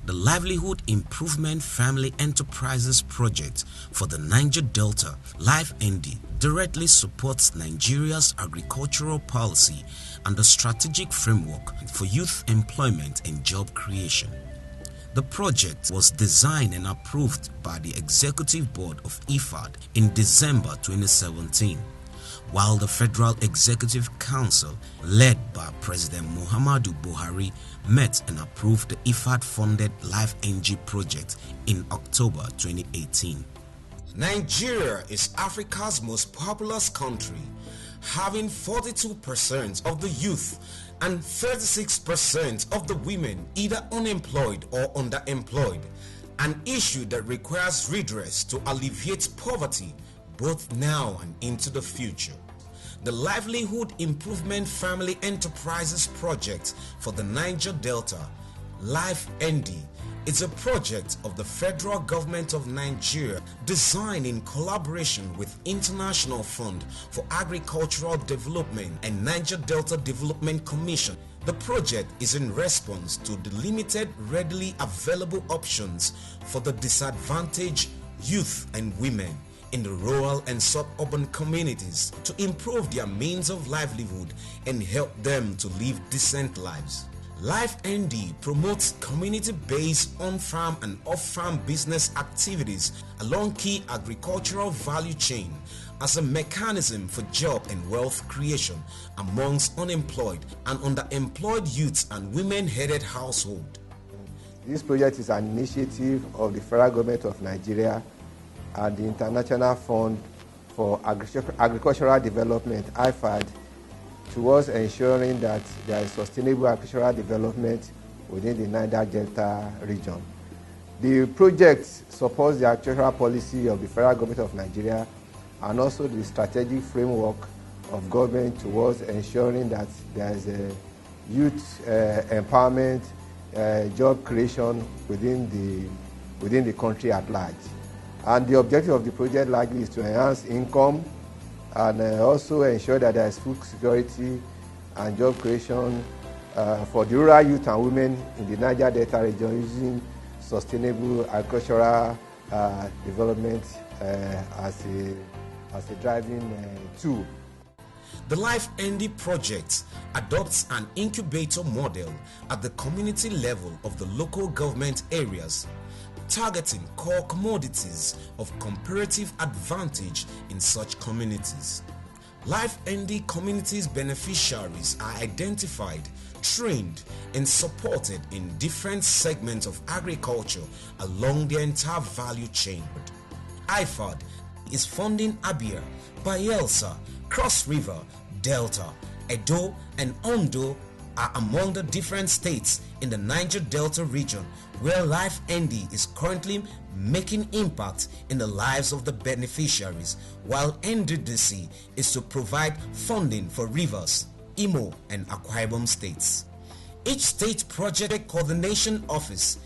The Livelihood Improvement Family Enterprises Project for the Niger Delta, LifeND, directly supports Nigeria's agricultural policy and the strategic framework for youth employment and job creation. The project was designed and approved by the Executive Board of IFAD in December 2017, while the Federal Executive Council, led by President Muhammadu Buhari, met and approved the IFAD-funded LifeNG project in October 2018. Nigeria is Africa's most populous country, having 42% of the youth and 36% of the women either unemployed or underemployed, an issue that requires redress to alleviate poverty both now and into the future. The Livelihood Improvement Family Enterprises Project for the Niger Delta, LifeND, is a project of the federal government of Nigeria designed in collaboration with International Fund for Agricultural Development and Niger Delta Development Commission. The project is in response to the limited readily available options for the disadvantaged youth and women in the rural and suburban communities to improve their means of livelihood and help them to live decent lives. LifeND promotes community-based on-farm and off-farm business activities along key agricultural value chain as a mechanism for job and wealth creation amongst unemployed and underemployed youths and women-headed households. This project is an initiative of the federal government of Nigeria and the International Fund for Agricultural Development, IFAD, towards ensuring that there is sustainable agricultural development within the Niger Delta region. The project supports the agricultural policy of the federal government of Nigeria and also the strategic framework of government towards ensuring that there is a youth empowerment, job creation within the country at large. And the objective of the project largely is to enhance income and also ensure that there is food security and job creation for the rural youth and women in the Niger Delta region using sustainable agricultural development as a driving tool. The LifeND project adopts an incubator model at the community level of the local government areas, targeting core commodities of comparative advantage in such communities. LifeND communities beneficiaries are identified, trained, and supported in different segments of agriculture along the entire value chain. IFAD is funding Abia, Bayelsa, Cross River, Delta, Edo, and Ondo are among the different states in the Niger Delta region where LifeND is currently making impact in the lives of the beneficiaries, while NDDC is to provide funding for Rivers, Imo, and Akwa Ibom states. Each state project coordination office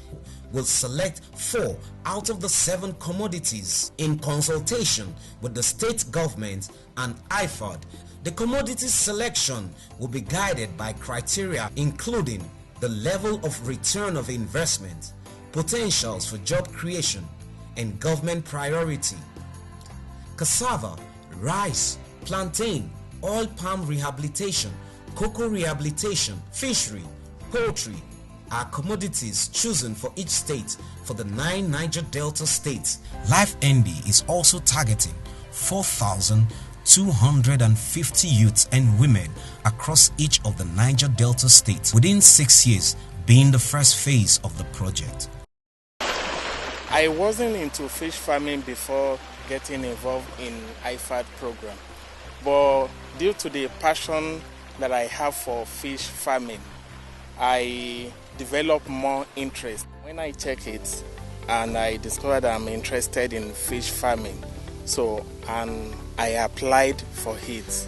will select 4 out of the 7 commodities in consultation with the state government and IFAD. The commodities selection will be guided by criteria including the level of return of investment, potentials for job creation, and government priority. Cassava, rice, plantain, oil palm rehabilitation, cocoa rehabilitation, fishery, poultry are commodities chosen for each state for the 9 Niger Delta states. LifeND is also targeting 4,250 youths and women across each of the Niger Delta states within 6 years, being the first phase of the project. I wasn't into fish farming before getting involved in IFAD program, but due to the passion that I have for fish farming, I developed more interest. When I check it and I discovered I'm interested in fish farming, and I applied for it.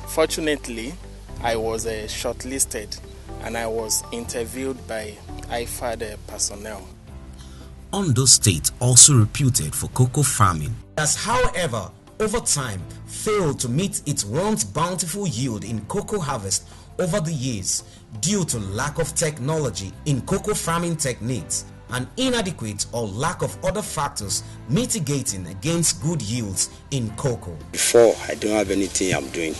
Fortunately, I was shortlisted and I was interviewed by IFAD personnel. Ondo State, also reputed for cocoa farming, has however over time failed to meet its once bountiful yield in cocoa harvest over the years due to lack of technology in cocoa farming techniques and inadequate or lack of other factors mitigating against good yields in cocoa. Before, I don't have anything I'm doing.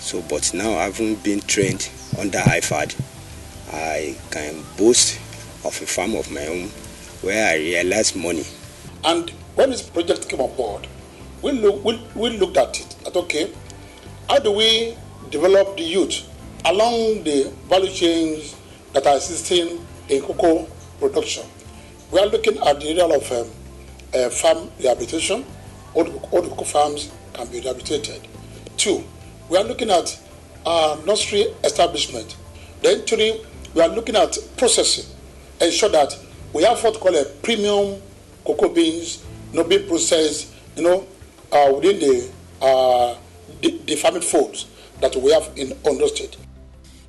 So, but now having been trained under IFAD, I can boast of a farm of my own where I realize money. And when this project came on board, we looked at it, at okay, how do we develop the youth along the value chains that are existing in cocoa production? We are looking at the area of farm rehabilitation. All the cocoa farms can be rehabilitated. 2, we are looking at nursery establishment. Then 3, we are looking at processing, ensure that we have what we call a premium cocoa beans, being processed, within the farming folds that we have in Ondo State.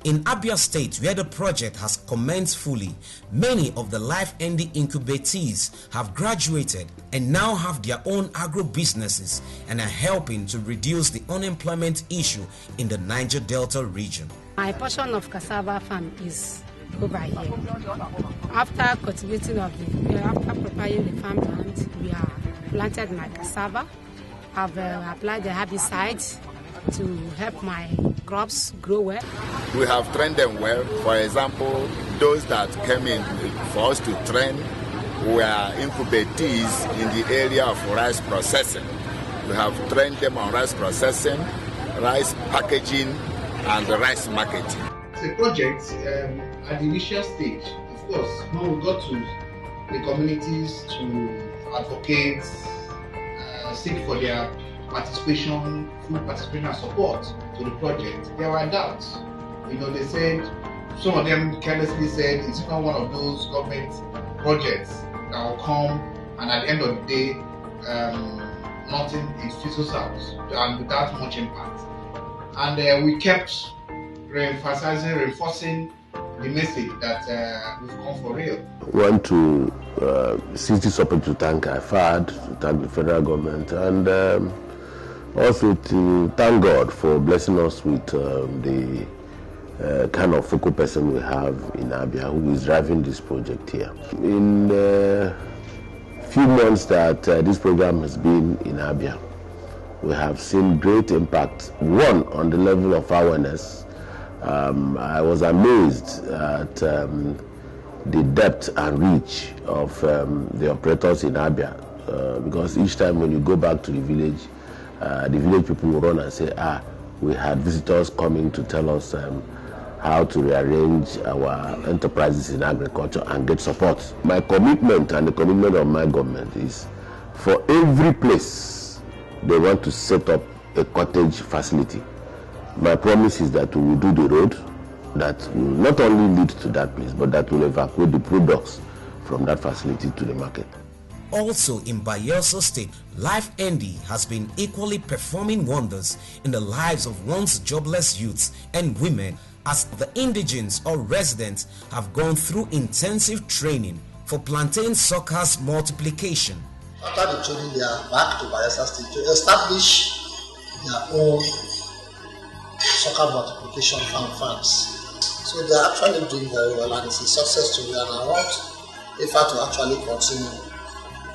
In Abia State, where the project has commenced fully, many of the LifeND incubatees have graduated and now have their own agro-businesses and are helping to reduce the unemployment issue in the Niger Delta region. My portion of cassava farm is over here. After cultivating after preparing the farmland, we have planted my cassava. I've applied the herbicides to help my crops grow well. We have trained them well. For example, those that came in for us to train were incubatees in the area of rice processing. We have trained them on rice processing, rice packaging, and rice marketing. The project at the initial stage, of course, when we got to the communities to advocate, seek for their participation, full participation and support to the project, there were doubts. They said, some of them carelessly said, it's not one of those government projects that will come and at the end of the day, nothing is fizzles out and without much impact. And we kept reinforcing the message that we've come for real. We want to seize this opportunity to thank IFAD, to thank the federal government, and also to thank God for blessing us with the kind of focal person we have in Abia who is driving this project here. In few months that this program has been in Abia, we have seen great impact. One, on the level of awareness. I was amazed at the depth and reach of the operators in Abia, because each time when you go back to the village people will run and say, we had visitors coming to tell us how to rearrange our enterprises in agriculture and get support. My commitment and the commitment of my government is for every place they want to set up a cottage facility. My promise is that we will do the road that will not only lead to that place, but that will evacuate the products from that facility to the market. Also in Bayelsa State, LifeND has been equally performing wonders in the lives of once jobless youths and women, as the indigenes or residents have gone through intensive training for plantain suckers multiplication. After the training, they are back to Bayelsa State to establish their own sucker multiplication farms. So they are actually doing very well, and it's a success story, and I want IFAD to actually continue.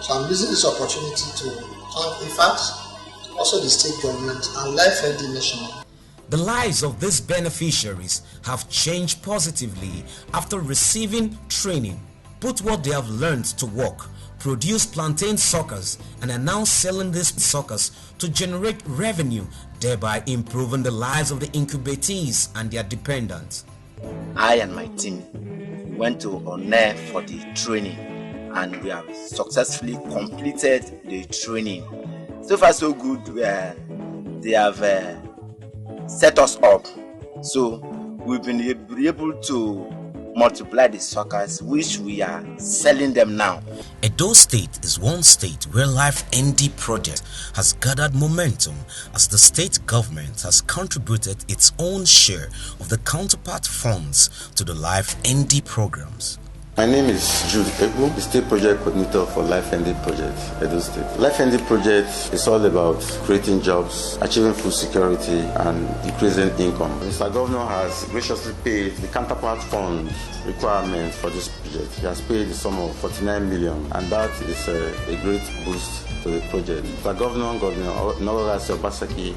So I'm using this opportunity to thank IFAD, also the state government, and LifeND National. The lives of these beneficiaries have changed positively after receiving training, put what they have learned to work, produce plantain suckers, and are now selling these suckers to generate revenue, thereby improving the lives of the incubatees and their dependents. I and my team went to Onne for the training, and we have successfully completed the training. So far so good. They have set us up, so we've been able to multiply the suckers, which we are selling them now. Edo State is one state where LifeND project has gathered momentum, as the state government has contributed its own share of the counterpart funds to the LifeND programs. My name is Jude Egbu, the State Project Coordinator for Life ND Project, Edo State. Life ND Project is all about creating jobs, achieving food security, and increasing income. Mr. Governor has graciously paid the counterpart fund requirement for this project. He has paid the sum of 49 million, and that is a great boost to the project. Mr. Governor Nogorasi Obaseki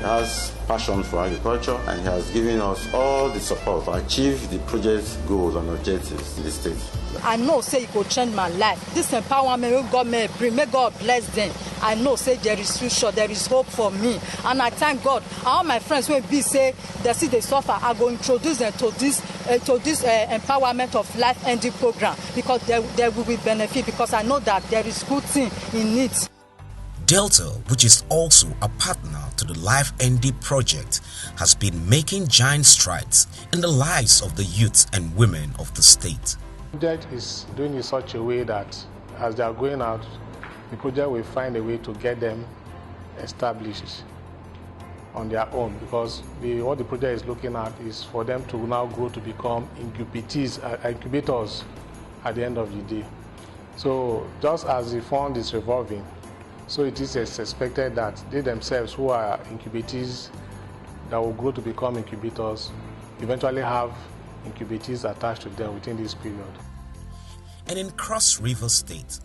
has passion for agriculture, and he has given us all the support to achieve the project's goals and objectives in the state. I know say it could change my life. This empowerment God may bring, may God bless them. I know say there is future, there is hope for me, and I thank God. All my friends will be say they see they suffer. I go introduce them to this empowerment of Life ND program, because there will be benefit, because I know that there is good thing in it. Delta, which is also a partner to the Life ND project, has been making giant strides in the lives of the youth and women of the state. The project is doing it in such a way that as they are going out, the project will find a way to get them established on their own, because what the project is looking at is for them to now grow to become incubators at the end of the day. So just as the fund is revolving, so it is expected that they themselves, who are incubators that will grow to become incubators, eventually have incubators attached to them within this period. And in Cross River State,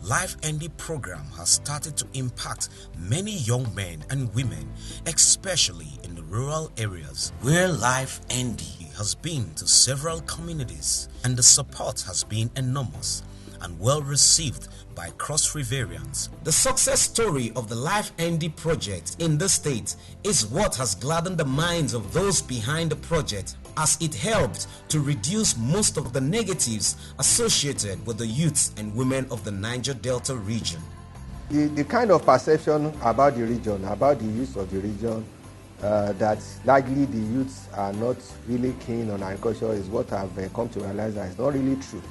Life ND program has started to impact many young men and women, especially in the rural areas, where Life ND has been to several communities, and the support has been enormous and well received by Cross Riverians. The success story of the Life ND project in the state is what has gladdened the minds of those behind the project, as it helped to reduce most of the negatives associated with the youths and women of the Niger Delta region. The kind of perception about the region, about the youth of the region, that largely the youths are not really keen on agriculture, is what I've come to realize that it's not really true.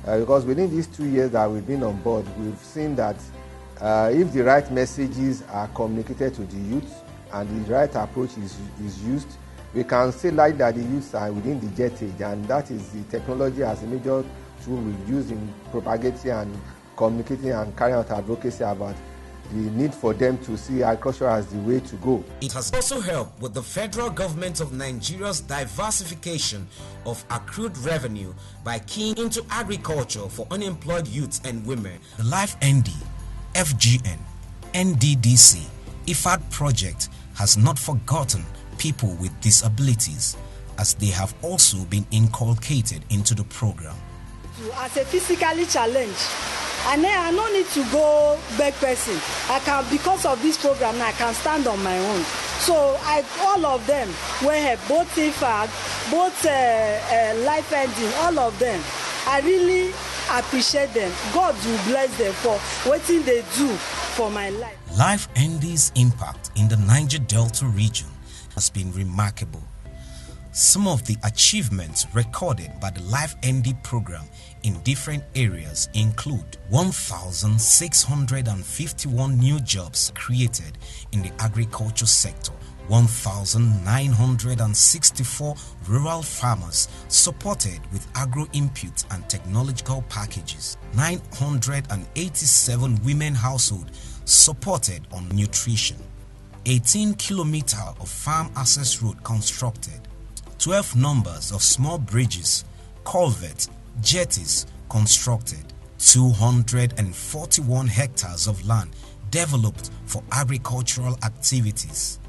Because within these 2 years that we've been on board, we've seen that if the right messages are communicated to the youth and the right approach is used, we can say like that the youths are within the jet age, and that is the technology as a major tool we use in propagating and communicating and carrying out advocacy about the need for them to see agriculture as the way to go. It has also helped with the federal government of Nigeria's diversification of accrued revenue by keying into agriculture for unemployed youths and women. The Life ND, FGN, NDDC, IFAD project has not forgotten people with disabilities, as they have also been inculcated into the program. As a physically challenged, and I no need to go beg person. I can, because of this program, I can stand on my own. So all of them, we have both IFAD, both Life ND, all of them. I really appreciate them. God will bless them for what they do for my life. Life ND's impact in the Niger Delta region has been remarkable. Some of the achievements recorded by the Life ND program in different areas include 1,651 new jobs created in the agriculture sector, 1,964 rural farmers supported with agro inputs and technological packages, 987 women households supported on nutrition, 18 kilometers of farm access road constructed, 12 numbers of small bridges, culverts, jetties constructed, 241 hectares of land developed for agricultural activities.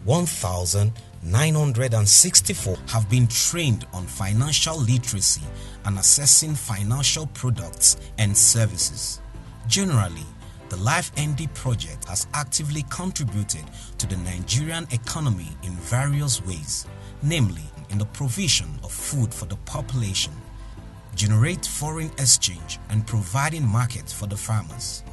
1,964 have been trained on financial literacy and assessing financial products and services. Generally, the Life ND project has actively contributed to the Nigerian economy in various ways, namely in the provision of food for the population, generate foreign exchange, and providing markets for the farmers.